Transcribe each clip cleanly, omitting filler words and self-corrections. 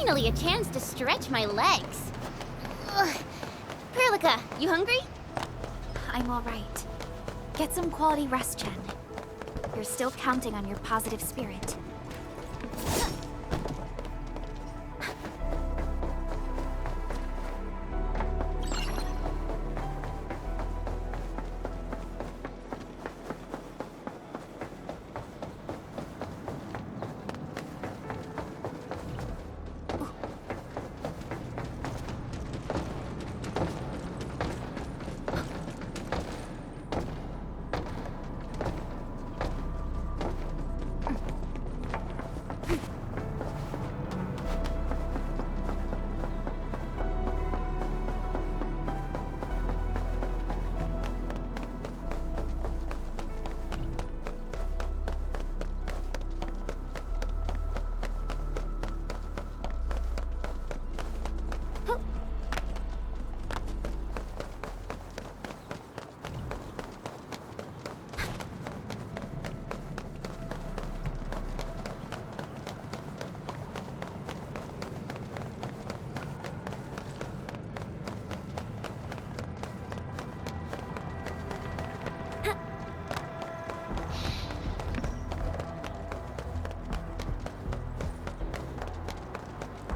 Finally a chance to stretch my legs. Ugh. Perlica, you hungry? I'm alright. Get some quality rest, Jen. You're still counting on your positive spirit.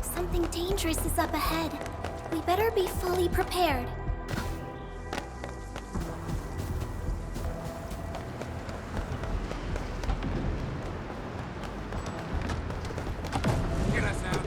Something dangerous is up ahead. We better be fully prepared. Get us out.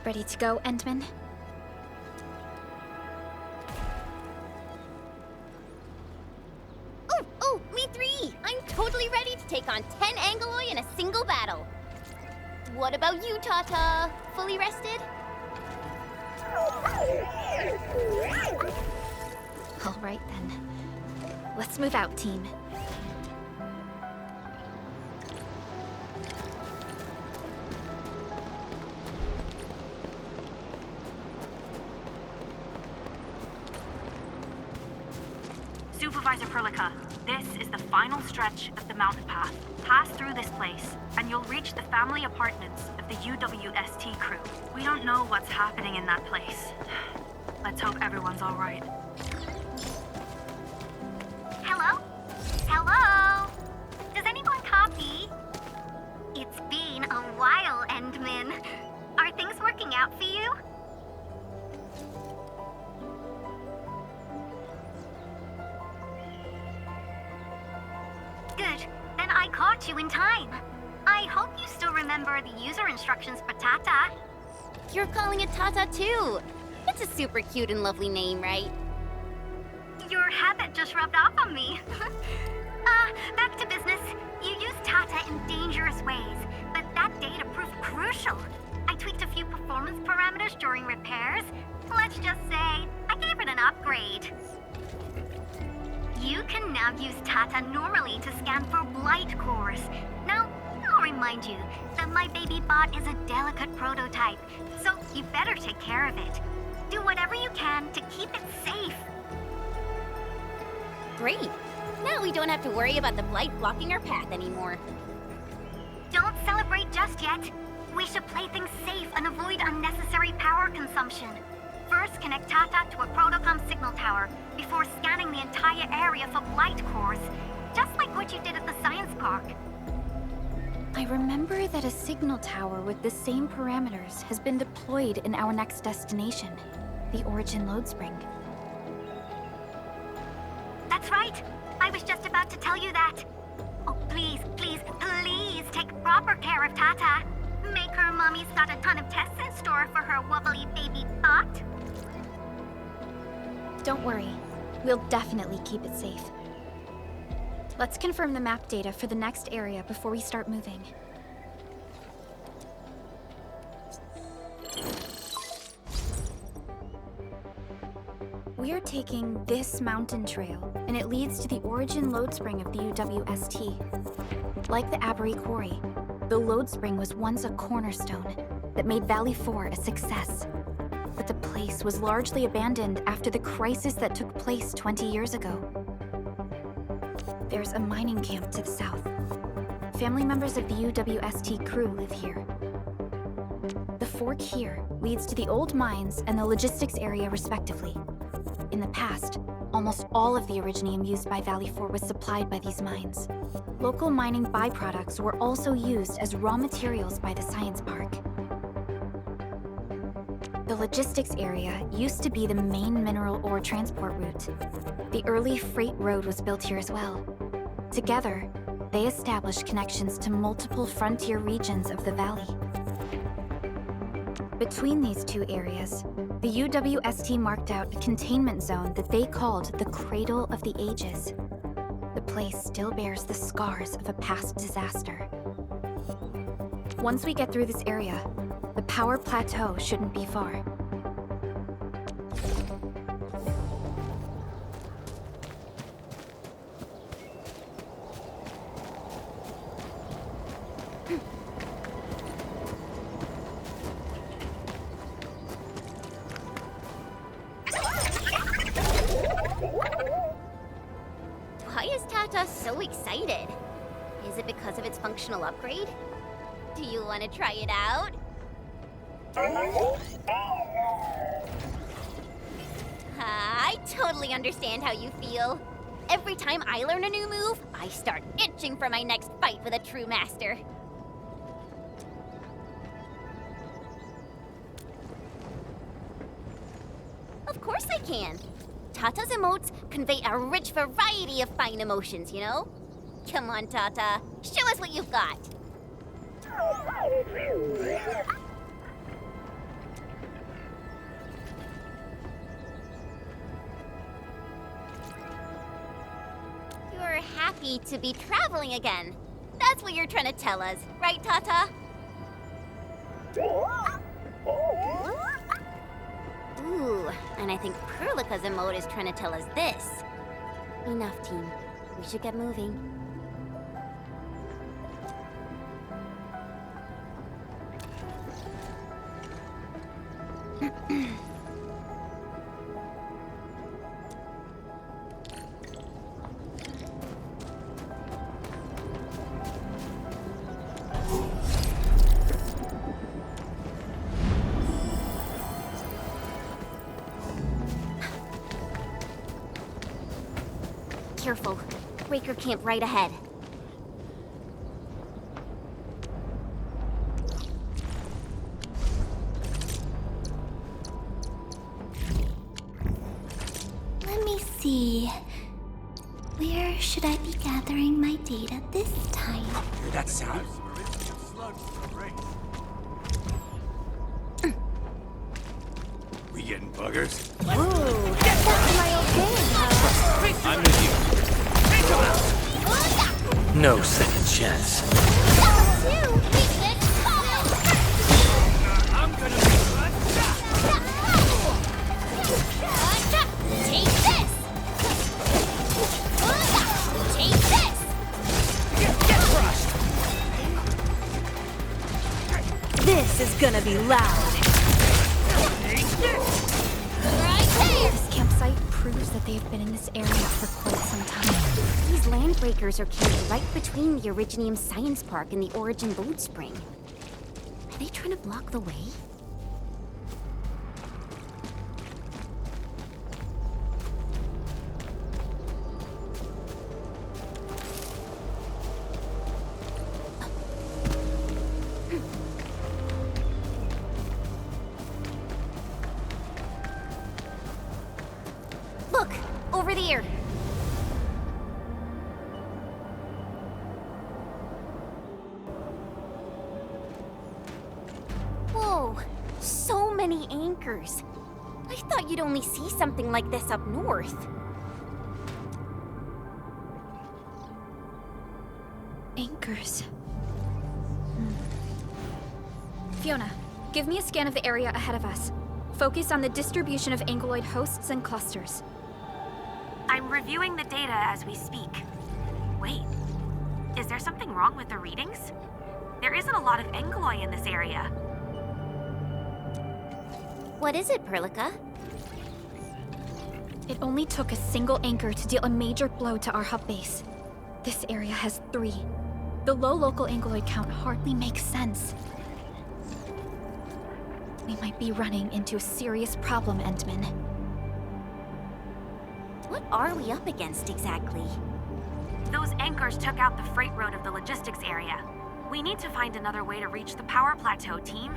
Ready to go, Endman? Oh, me three! I'm totally ready to take on 10 Angoloi in a single battle. What about you, Tata? Fully rested? Alright then. Let's move out, team. Supervisor Perlica, this is the final stretch of the mountain path. Pass through this place, and you'll reach the family apartments of the UwST crew. We don't know what's happening in that place. Let's hope everyone's all right. Hello? Hello? Does anyone copy? It's been a while, Endman. Are things working out for you? Good. Then I caught you in time. I hope you still remember the user instructions for Tata. You're calling it Tata too. It's a super cute and lovely name, right? Your habit just rubbed off on me. Back to business. You used Tata in dangerous ways, but that data proved crucial. I tweaked a few performance parameters during repairs. Let's just say, I gave it an upgrade. You can now use Tata normally to scan for blight cores. Now, I'll remind you that my baby bot is a delicate prototype, so you better take care of it. Do whatever you can to keep it safe. Great. Now we don't have to worry about the blight blocking our path anymore. Don't celebrate just yet. We should play things safe and avoid unnecessary power consumption. First, connect Tata to a Protocom signal tower before scanning the entire area for blight cores. just like what you did at the science park. I remember that a signal tower with the same parameters has been deployed in our next destination, the Origin Load Spring. That's right. I was just about to tell you that. Oh, please, please, please take proper care of Tata. Make her mommy's got a ton of tests in store for her wobbly baby bot. Don't worry, we'll definitely keep it safe. Let's confirm the map data for the next area before we start moving. We're taking this mountain trail, and it leads to the Origin Load Spring of the UwST. Like the Abery Quarry, the Load Spring was once a cornerstone that made Valley 4 a success. But the place was largely abandoned after the crisis that took place 20 years ago. There's a mining camp to the south. Family members of the UwST crew live here. The fork here leads to the old mines and the logistics area respectively. In the past, almost all of the Originium used by Valley 4 was supplied by these mines. Local mining byproducts were also used as raw materials by the science park. The logistics area used to be the main mineral ore transport route. The early freight road was built here as well. Together, they established connections to multiple frontier regions of the valley. Between these two areas, the UwST marked out a containment zone that they called the Cradle of the Ages. The place still bears the scars of a past disaster. Once we get through this area, the power plateau shouldn't be far. Why is Tata so excited? Is it because of its functional upgrade? Do you want to try it out? I totally understand how you feel. Every time I learn a new move, I start itching for my next fight with a true master. Of course I can. Tata's emotes convey a rich variety of fine emotions, you know? Come on, Tata. Show us what you've got. You're happy to be traveling again. That's what you're trying to tell us, right, Tata? Ooh, and I think Perlica's emote is trying to tell us this. Enough, team. We should get moving. Careful. Breaker camp right ahead. Let me see. Where should I be gathering my data this time? Hear that sound? We getting buggers? Ooh, that's my old game, huh? I'm with you. No second chance. I'm gonna Take this! Take this! get crushed. This is gonna be loud. Right there! This campsite proves that they've been in this area for quite some time. These land breakers are carried right between the Originium Science Park and the Origin Load Spring. Are they trying to block the way? Look! Over there! Whoa! So many anchors! I thought you'd only see something like this up north. Anchors. Fiona, give me a scan of the area ahead of us. Focus on the distribution of anguloid hosts and clusters. I'm reviewing the data as we speak. Wait, is there something wrong with the readings? There isn't a lot of anguloi in this area. What is it, Perlica? It only took a single anchor to deal a major blow to our hub base. This area has 3. The low local anguloid count hardly makes sense. We might be running into a serious problem, Endman. What are we up against exactly? Those anchors took out the freight road of the logistics area. We need to find another way to reach the power plateau, team.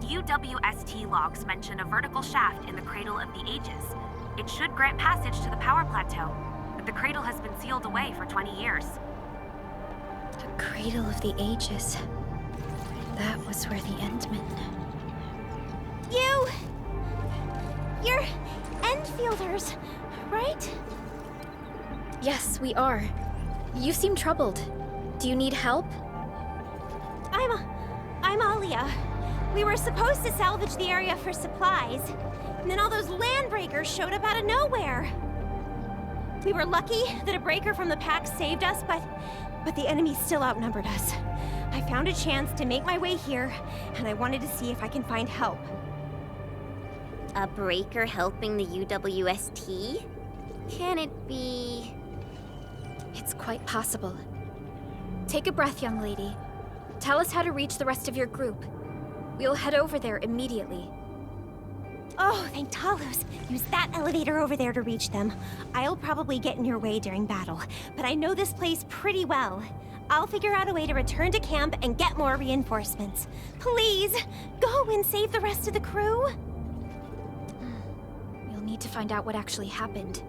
UWST logs mention a vertical shaft in the Cradle of the Ages. It should grant passage to the power plateau, but the cradle has been sealed away for 20 years. The Cradle of the Ages. That was where the Endmen... You're Endfielders, right? Yes, we are. You seem troubled. Do you need help? I'm Alia. We were supposed to salvage the area for supplies, and then all those land breakers showed up out of nowhere. We were lucky that a breaker from the pack saved us, but the enemy still outnumbered us. I found a chance to make my way here, and I wanted to see if I can find help. A breaker helping the UWST? Can it be... It's quite possible. Take a breath, young lady. Tell us how to reach the rest of your group. We'll head over there immediately. Oh, thank Talos. Use that elevator over there to reach them. I'll probably get in your way during battle, but I know this place pretty well. I'll figure out a way to return to camp and get more reinforcements. Please, go and save the rest of the crew. We'll need to find out what actually happened.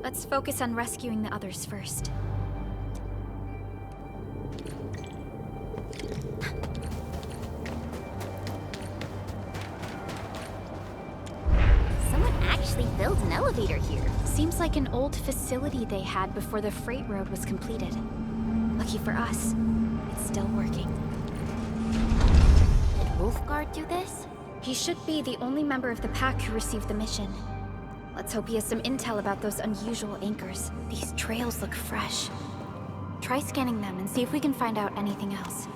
Let's focus on rescuing the others first. Someone actually built an elevator here. Seems like an old facility they had before the freight road was completed. Lucky for us, it's still working. Did Wolfguard do this? He should be the only member of the pack who received the mission. Let's hope he has some intel about those unusual anchors. These trails look fresh. Try scanning them and see if we can find out anything else.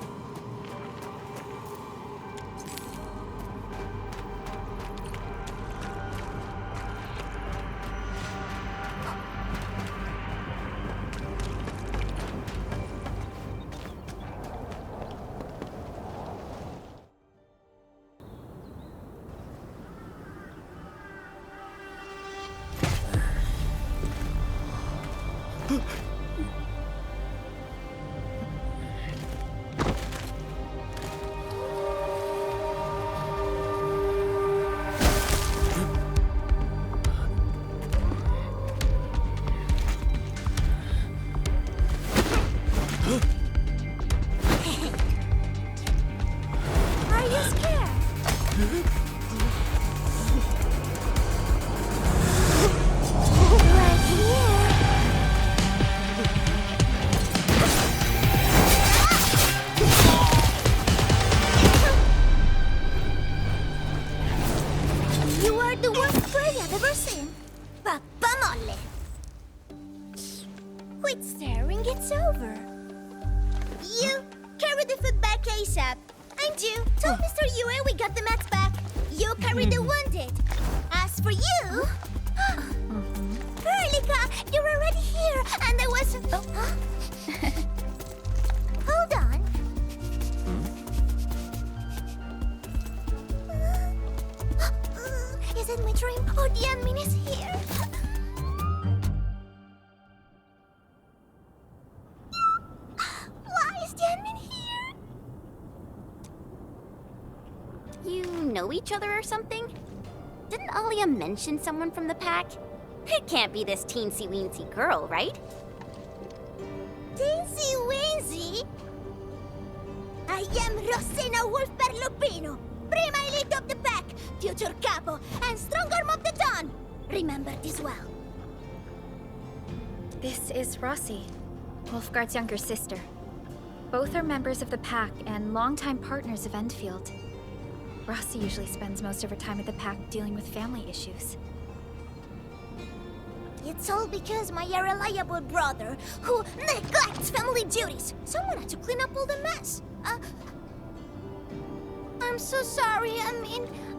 Quit staring, it's over. You, carry the food back ASAP. And you, tell Mr. UwU we got the mats back. You carry the wounded. As for you... Perlica, you're already here, and I was... Hold on. Is it my dream or the admin is here? Why is the admin here? You know each other or something? Didn't Alia mention someone from the pack? It can't be this teensy-weensy girl, right? Teensy Weensy? I am Rosina Wolfberlupino, prima elite of the pack, future capo, and strong arm of the dawn. Remember this well. This is Rossi, Wolfgard's younger sister. Both are members of the pack and longtime partners of Endfield. Rossi usually spends most of her time at the pack dealing with family issues. It's all because my irreliable brother, who neglects family duties. Someone had to clean up all the mess. I'm so sorry.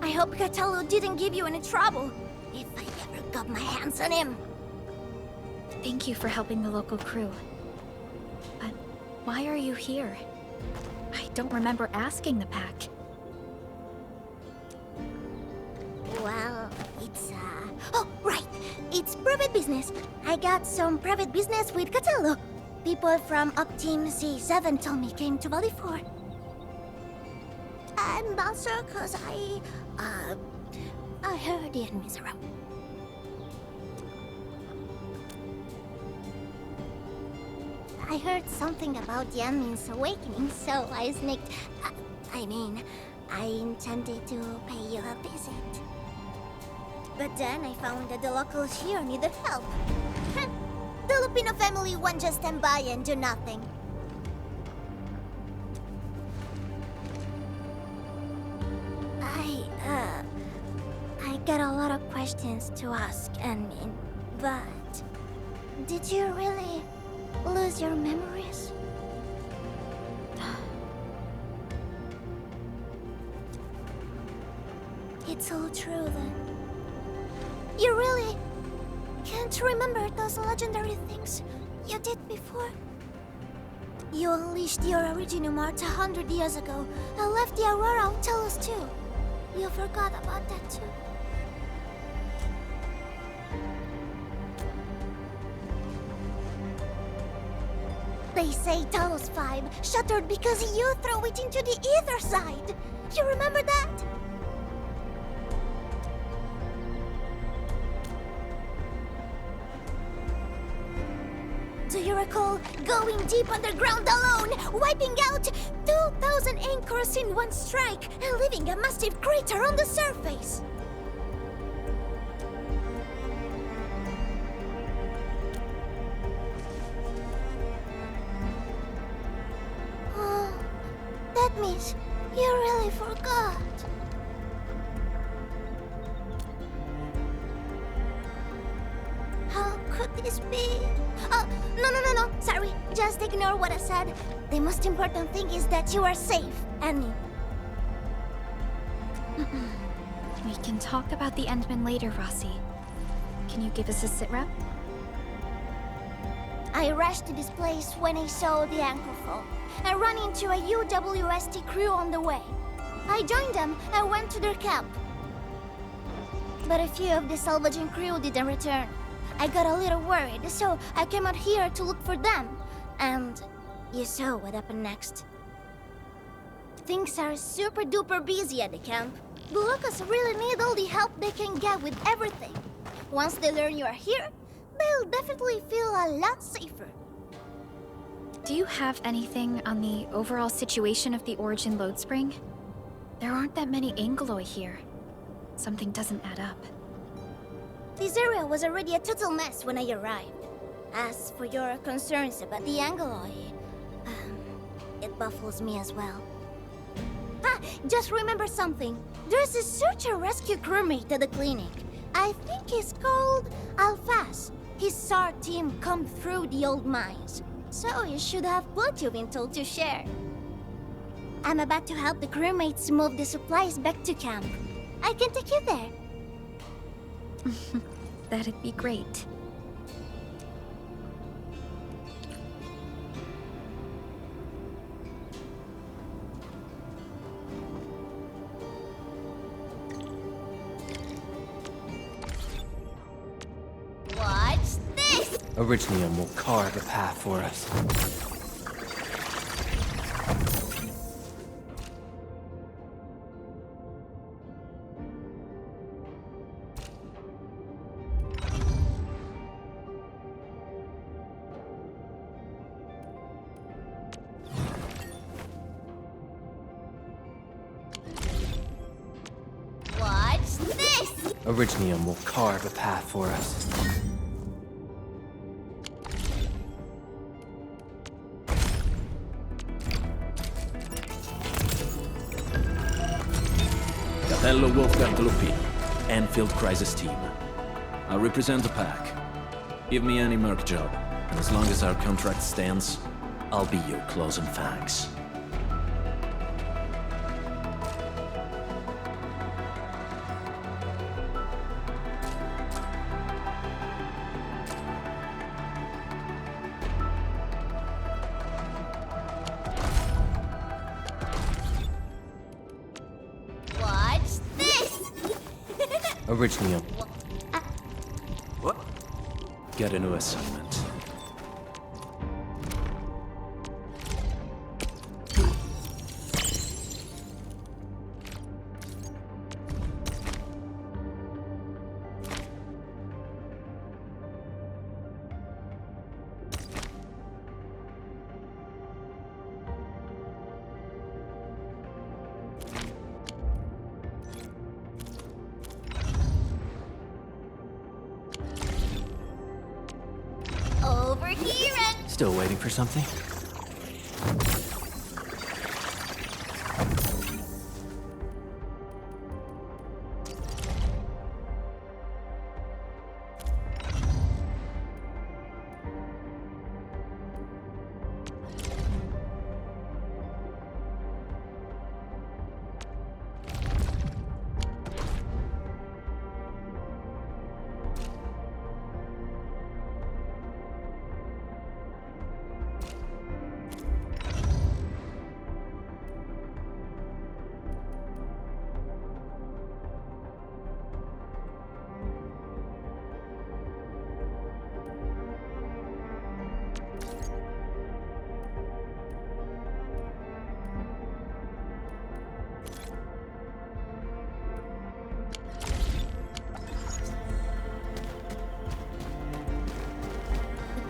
I hope Catello didn't give you any trouble. If I ever got my hands on him. Thank you for helping the local crew. But why are you here? I don't remember asking the pack. Well, it's, Oh, right! It's private business. I got some private business with Catello. People from Up Team C7 told me came to Valley 4. And also cause I heard the enemies around. I heard something about the enemy's awakening, so I sneaked... I intended to pay you a visit. But then I found that the locals here needed help. The Lupino family won't just stand by and do nothing. I got a lot of questions to ask, but... Did you really lose your memories? It's all true then. You really can't remember those legendary things you did before? You unleashed your Originumart 100 years ago and left the Aurora Hotelos too. You forgot about that too. They say Talos 5 shattered because you threw it into the ether side. You remember that? Do you recall going deep underground alone, wiping out 2,000 anchors in one strike, and leaving a massive crater on the surface? Oh, that means you really forgot. How could this be? Oh, no. Sorry, just ignore what I said. The most important thing is that you are safe, Annie. We can talk about the Endmen later, Rossi. Can you give us a sitrep? I rushed to this place when I saw the anchor fall. I ran into a UWST crew on the way. I joined them and went to their camp. But a few of the salvaging crew didn't return. I got a little worried, so I came out here to look for them. And you saw what happened next. Things are super duper busy at the camp. The locals really need all the help they can get with everything. Once they learn you are here, they'll definitely feel a lot safer. Do you have anything on the overall situation of the Origin load spring? There aren't that many Angeloi here. Something doesn't add up. This area was already a total mess when I arrived. As for your concerns about the Angeloi, it baffles me as well. Just remember something. There's a search and rescue crewmate at the clinic. I think he's called Alphas. His SAR team combed through the old mines, so you should have plenty of intel to share. I'm about to help the crewmates move the supplies back to camp. I can take you there. That'd be great. What's this? Originium will carve a path for us. Orignium will carve a path for us. Hello, Wolfgang Lupin, Endfield Crisis Team. I represent the pack. Give me any merc job, and as long as our contract stands, I'll be your claws and fangs. Watch this! Orignium. What? Get a new assignment. Over here and... Still waiting for something?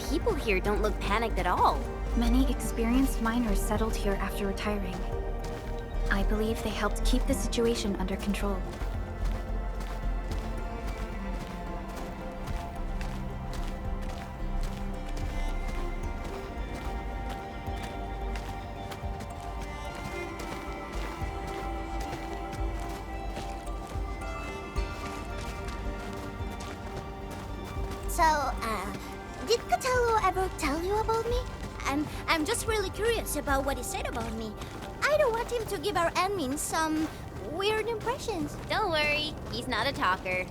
People here don't look panicked at all. Many experienced miners settled here after retiring. I believe they helped keep the situation under control. So, did Catello ever tell you about me? I'm just really curious about what he said about me. I don't want him to give our admins some weird impressions. Don't worry, he's not a talker.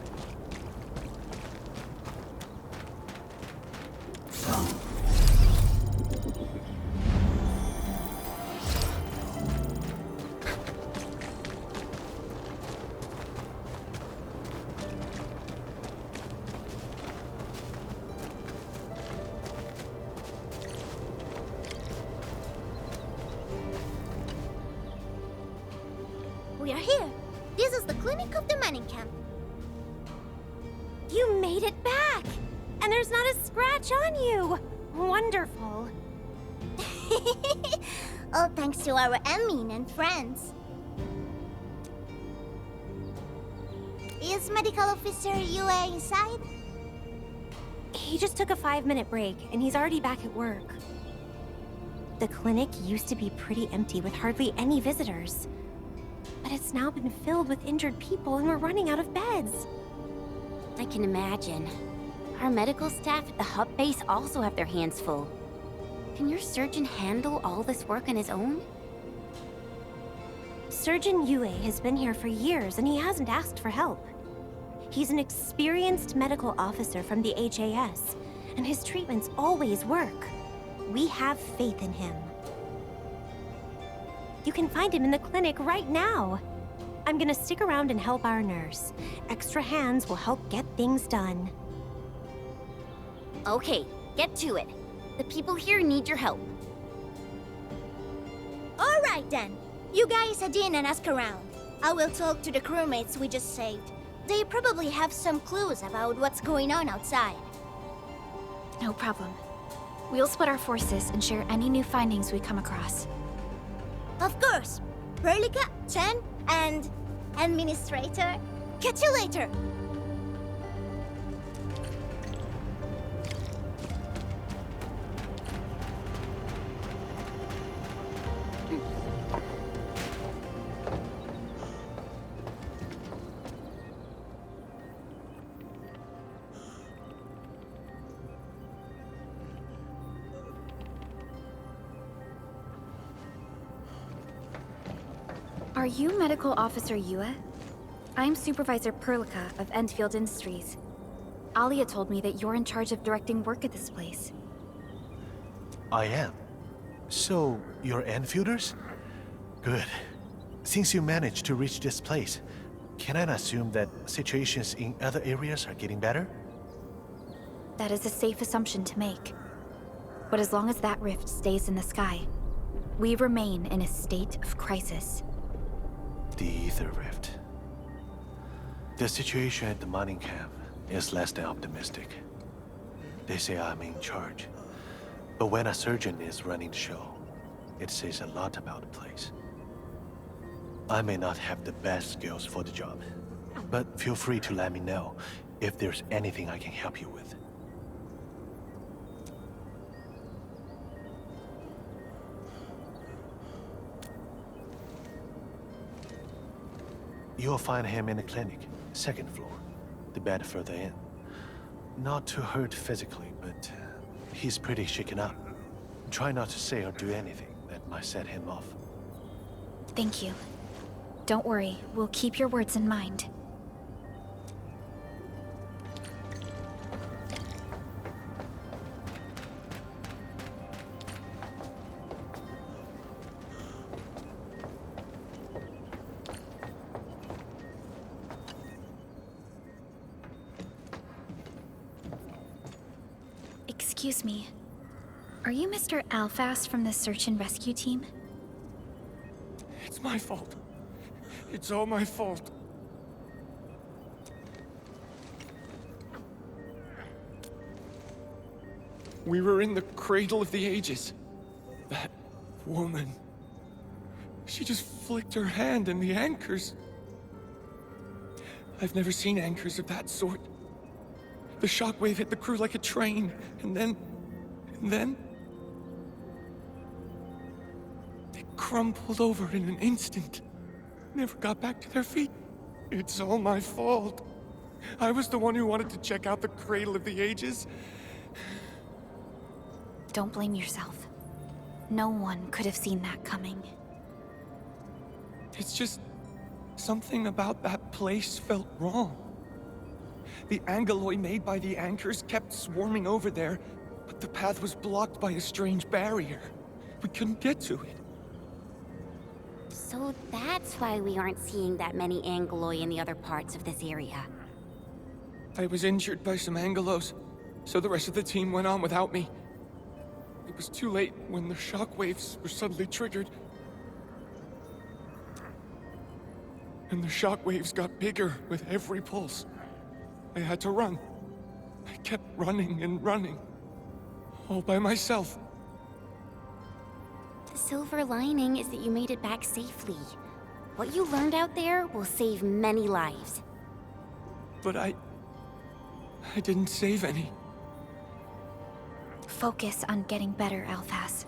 We are here. This is the clinic of the mining camp. You made it back! And there's not a scratch on you! Wonderful. All thanks to our admin and friends. Is Medical Officer UwU inside? He just took a 5-minute break, and he's already back at work. The clinic used to be pretty empty with hardly any visitors. But it's now been filled with injured people, and we're running out of beds. I can imagine. Our medical staff at the hub base also have their hands full. Can your surgeon handle all this work on his own? Surgeon UwU has been here for years, and he hasn't asked for help. He's an experienced medical officer from the HAS, and his treatments always work. We have faith in him. You can find him in the clinic right now. I'm gonna stick around and help our nurse. Extra hands will help get things done. Okay, get to it. The people here need your help. All right then. You guys head in and ask around. I will talk to the crewmates we just saved. They probably have some clues about what's going on outside. No problem. We'll split our forces and share any new findings we come across. Of course. Perlica, Chen, and Administrator. Catch you later. Are you Medical Officer UwU? I'm Supervisor Perlica of Endfield Industries. Alia told me that you're in charge of directing work at this place. I am. So, you're Enfielders? Good. Since you managed to reach this place, can I assume that situations in other areas are getting better? That is a safe assumption to make. But as long as that rift stays in the sky, we remain in a state of crisis. The Ether Rift. The situation at the mining camp is less than optimistic. They say I'm in charge. But when a surgeon is running the show, it says a lot about the place. I may not have the best skills for the job, but feel free to let me know if there's anything I can help you with. You'll find him in the clinic, second floor, the bed further in. Not too hurt physically, but he's pretty shaken up. Try not to say or do anything that might set him off. Thank you. Don't worry, we'll keep your words in mind. Excuse me. Are you Mr. Alfast from the search and rescue team? It's my fault. It's all my fault. We were in the cradle of the ages. That woman. She just flicked her hand and the anchors. I've never seen anchors of that sort. The shockwave hit the crew like a train, and then... they crumpled over in an instant. Never got back to their feet. It's all my fault. I was the one who wanted to check out the cradle of the ages. Don't blame yourself. No one could have seen that coming. It's just... something about that place felt wrong. The angalloy made by the anchors kept swarming over there, but the path was blocked by a strange barrier. We couldn't get to it. So that's why we aren't seeing that many angalloy in the other parts of this area. I was injured by some angelos, so the rest of the team went on without me. It was too late when the shockwaves were suddenly triggered. And the shockwaves got bigger with every pulse. I had to run. I kept running and running. All by myself. The silver lining is that you made it back safely. What you learned out there will save many lives. But I didn't save any. Focus on getting better, Alphas.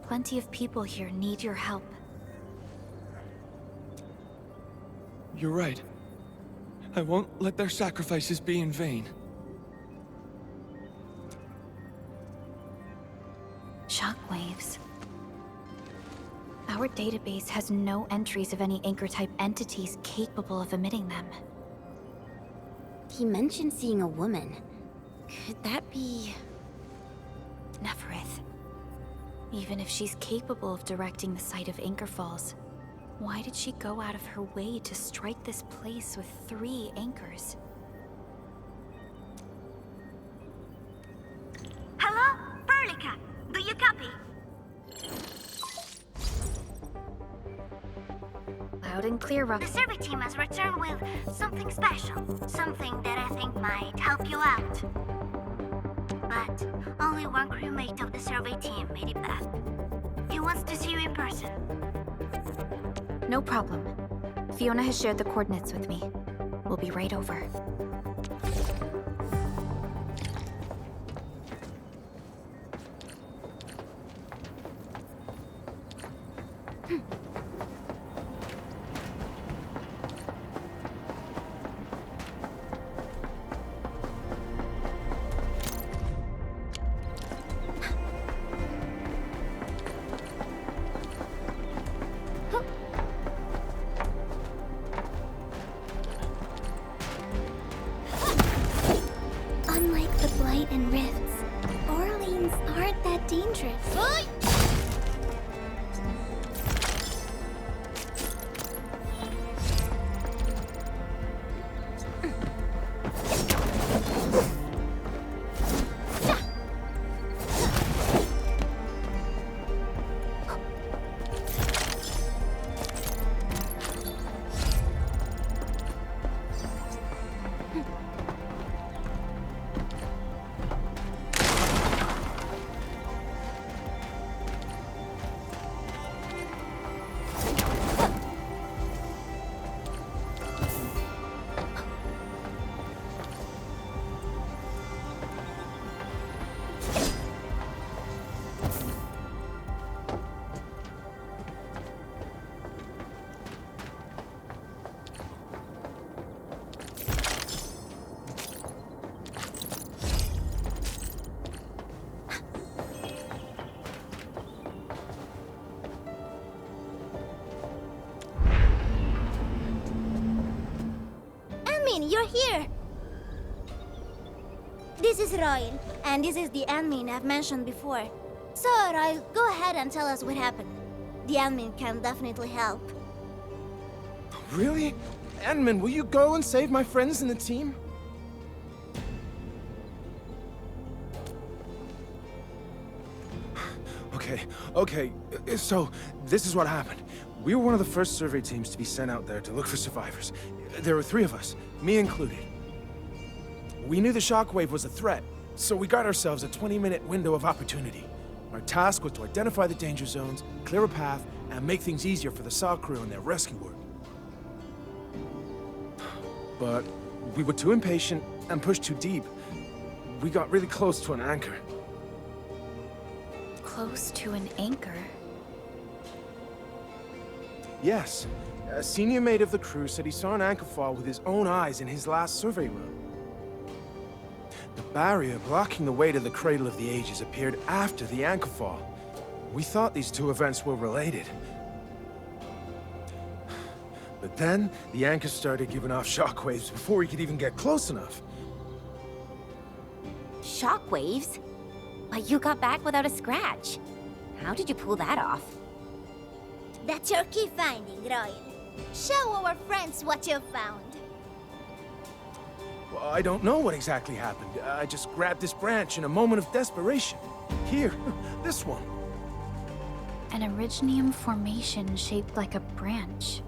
Plenty of people here need your help. You're right. I won't let their sacrifices be in vain. Shockwaves. Our database has no entries of any anchor-type entities capable of emitting them. He mentioned seeing a woman. Could that be... Neferith. Even if she's capable of directing the site of anchor falls, why did she go out of her way to strike this place with 3 anchors? Hello? Perlica, do you copy? Loud and clear, The Rock. survey team has returned with something special. Something that I think might help you out. But only one crewmate of the survey team made it back. He wants to see you in person. No problem. Fiona has shared the coordinates with me. We'll be right over. light and rifts. Orleans aren't that dangerous. You're here! This is Royal, and this is the admin I've mentioned before. So, Royal, go ahead and tell us what happened. The admin can definitely help. Really? Admin, will you go and save my friends in the team? Okay, so this is what happened. We were one of the first survey teams to be sent out there to look for survivors. There were 3 of us, me included. We knew the shockwave was a threat, so we got ourselves a 20-minute window of opportunity. Our task was to identify the danger zones, clear a path, and make things easier for the SAW crew and their rescue work. But we were too impatient and pushed too deep. We got really close to an anchor. Close to an anchor? Yes. A senior mate of the crew said he saw an anchor fall with his own eyes in his last survey run. The barrier blocking the way to the Cradle of the Ages appeared after the anchor fall. We thought these 2 events were related. But then, the anchor started giving off shockwaves before we could even get close enough. Shockwaves? But you got back without a scratch. How did you pull that off? That's your key finding, Royal. Show our friends what you found. Well, I don't know what exactly happened. I just grabbed this branch in a moment of desperation. Here, this one. An originium formation shaped like a branch.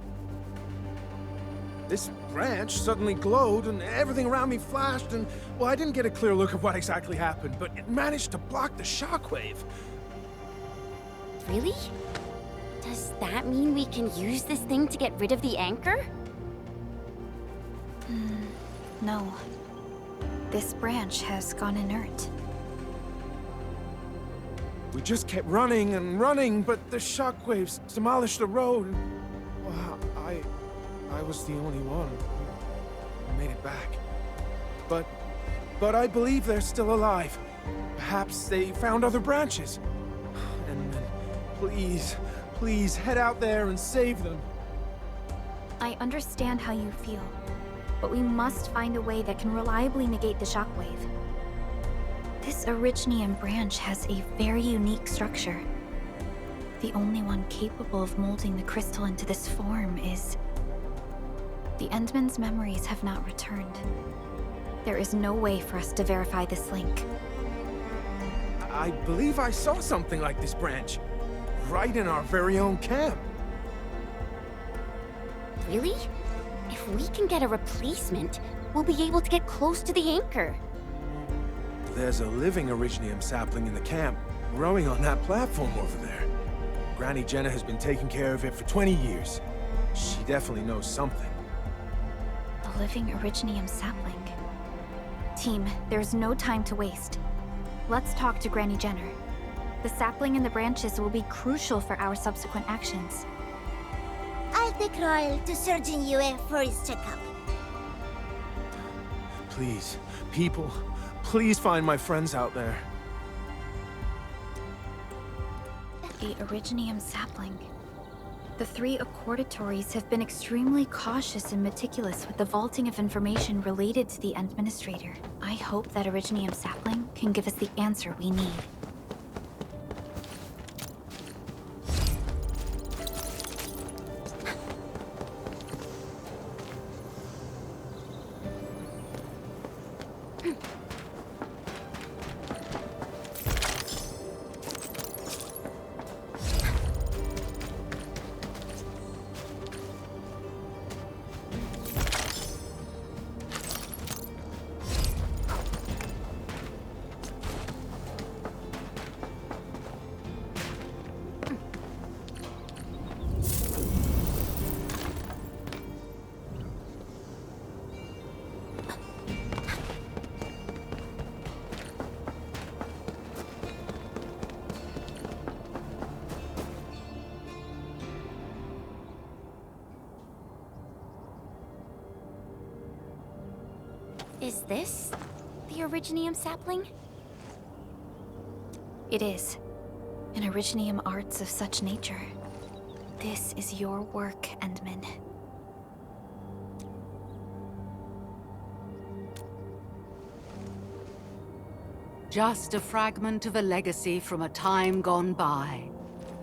This branch suddenly glowed and everything around me flashed and, well, I didn't get a clear look at what exactly happened, but it managed to block the shockwave. Really? Does that mean we can use this thing to get rid of the anchor? No. This branch has gone inert. We just kept running and running, but the shockwaves demolished the road. And, well, I was the only one who made it back. But I believe they're still alive. Perhaps they found other branches. And please head out there and save them. I understand how you feel, but we must find a way that can reliably negate the shockwave. This originium branch has a very unique structure. The only one capable of molding the crystal into this form is... The Endman's memories have not returned. There is no way for us to verify this link. I believe I saw something like this branch. Right in our very own camp. Really? If we can get a replacement, we'll be able to get close to the anchor. There's a living originium sapling in the camp, growing on that platform over there. Granny Jenna has been taking care of it for 20 years. She definitely knows something. A living originium sapling. Team, there's no time to waste. Let's talk to Granny Jenner. The sapling and the branches will be crucial for our subsequent actions. I'll take Royal to Surgeon UwU for his checkup. Please, people, please find my friends out there. The originium sapling. The 3 accordatories have been extremely cautious and meticulous with the vaulting of information related to the Administrator. I hope that Originium sapling can give us the answer we need. Is this the Originium sapling? It is. An Originium arts of such nature. This is your work, Endman. Just a fragment of a legacy from a time gone by.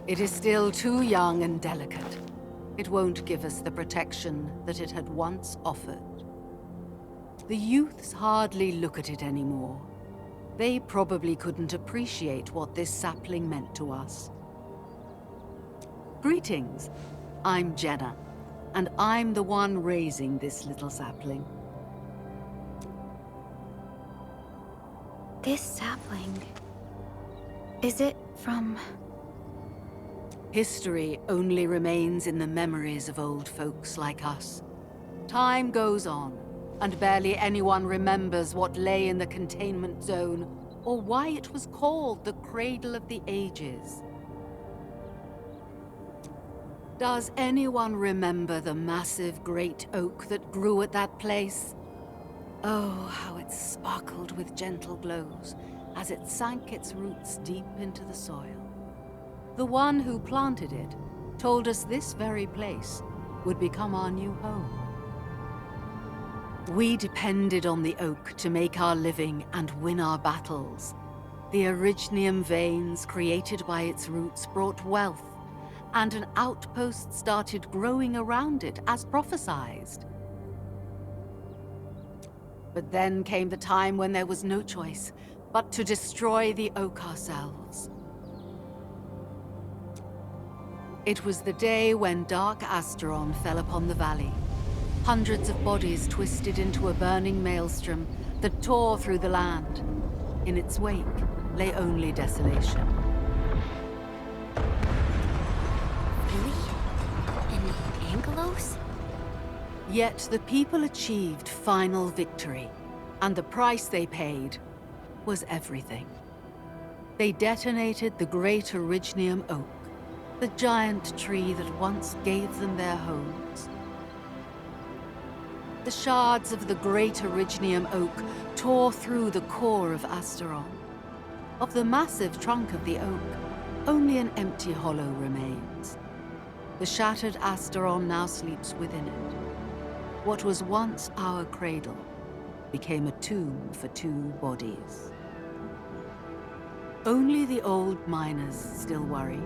It is still too young and delicate. It won't give us the protection that it had once offered. The youths hardly look at it anymore. They probably couldn't appreciate what this sapling meant to us. Greetings. I'm Jenna, and I'm the one raising this little sapling. This sapling... is it from... History only remains in the memories of old folks like us. Time goes on, and barely anyone remembers what lay in the containment zone, or why it was called the Cradle of the Ages. Does anyone remember the massive great oak that grew at that place? Oh, how it sparkled with gentle glows as it sank its roots deep into the soil. The one who planted it told us this very place would become our new home. We depended on the oak to make our living and win our battles. The Originium veins created by its roots brought wealth, and an outpost started growing around it as prophesized. But then came the time when there was no choice but to destroy the oak ourselves. It was the day when dark Asteron fell upon the valley. Hundreds of bodies twisted into a burning maelstrom that tore through the land. In its wake lay only desolation. Really? An Angelos? Yet the people achieved final victory, and the price they paid was everything. They detonated the great Originium oak, the giant tree that once gave them their homes. The shards of the great Originium oak tore through the core of Asteron. Of the massive trunk of the oak, only an empty hollow remains. The shattered Asteron now sleeps within it. What was once our cradle became a tomb for 2 bodies. Only the old miners still worry,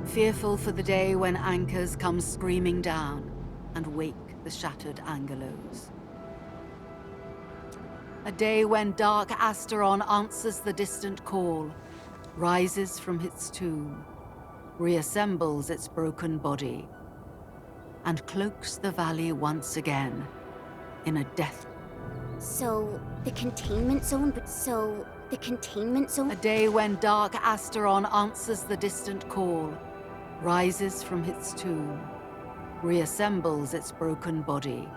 fearful for the day when anchors come screaming down and wake the shattered Angelos. A day when dark Asteron answers the distant call, rises from its tomb, reassembles its broken body, and cloaks the valley once again in a death. So, the containment zone, A day when dark Asteron answers the distant call, rises from its tomb, reassembles its broken body,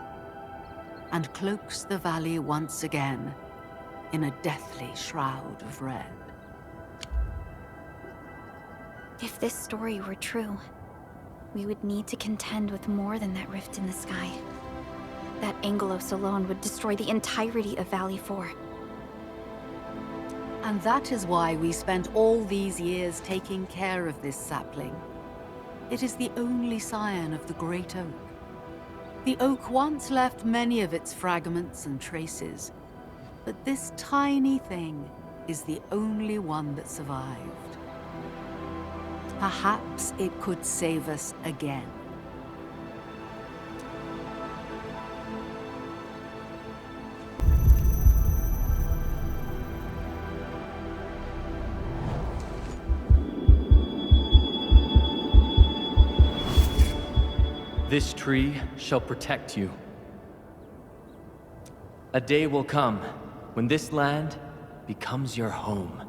and cloaks the valley once again in a deathly shroud of red. If this story were true, we would need to contend with more than that rift in the sky. That Angelos alone would destroy the entirety of Valley 4. And that is why we spent all these years taking care of this sapling. It is the only scion of the Great Oak. The oak once left many of its fragments and traces, but this tiny thing is the only one that survived. Perhaps it could save us again. This tree shall protect you. A day will come when this land becomes your home.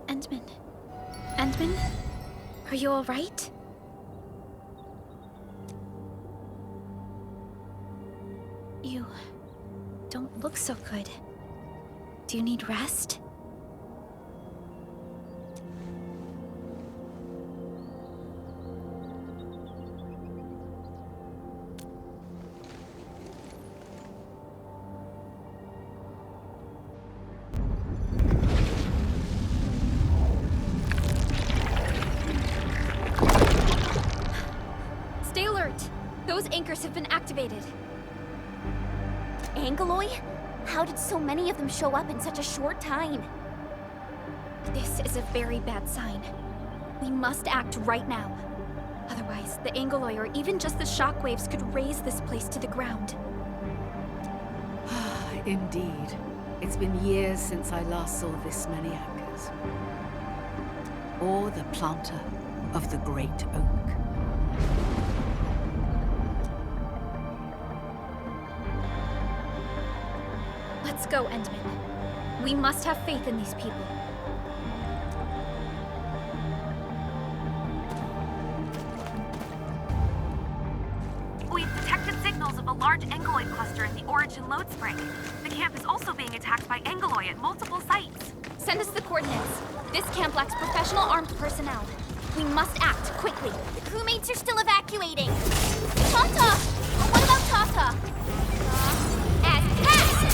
Endman? Endman? Are you all right? You don't look so good. Do you need rest? Stay alert. Those anchors have been activated. Angeloi? How did so many of them show up in such a short time? This is a very bad sign. We must act right now. Otherwise, the Angeloi or even just the shockwaves could raze this place to the ground. Indeed. It's been years since I last saw this many anchors. Or the planter of the Great Oak. Let's go, Endman. We must have faith in these people. We've detected signals of a large Angeloi cluster in the Origin load spring. The camp is also being attacked by Angeloi at multiple sites. Send us the coordinates. This camp lacks professional armed personnel. We must act quickly. The crewmates are still evacuating. Tata! What about Tata? As passed!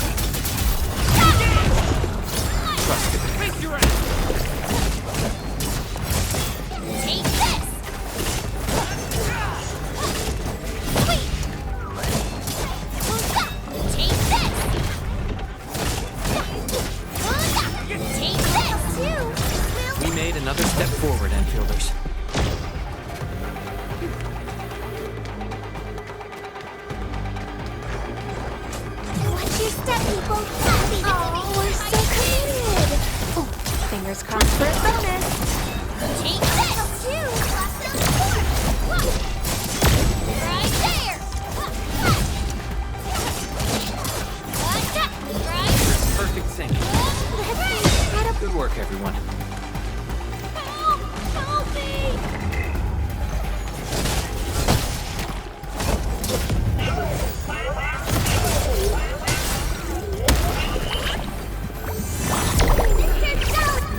Trust it. Make your ass! Take this! Wait! Take this! Take this, too! We made another step forward, Enfielders. Watch your step, people. Oh, we're so committed. Oh, fingers crossed for a bonus. Take this, too! Right there! Perfect sync. Good work, everyone. Help me!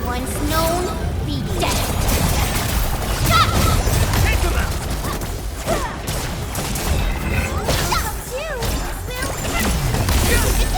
Once known, be dead. Take them out! It's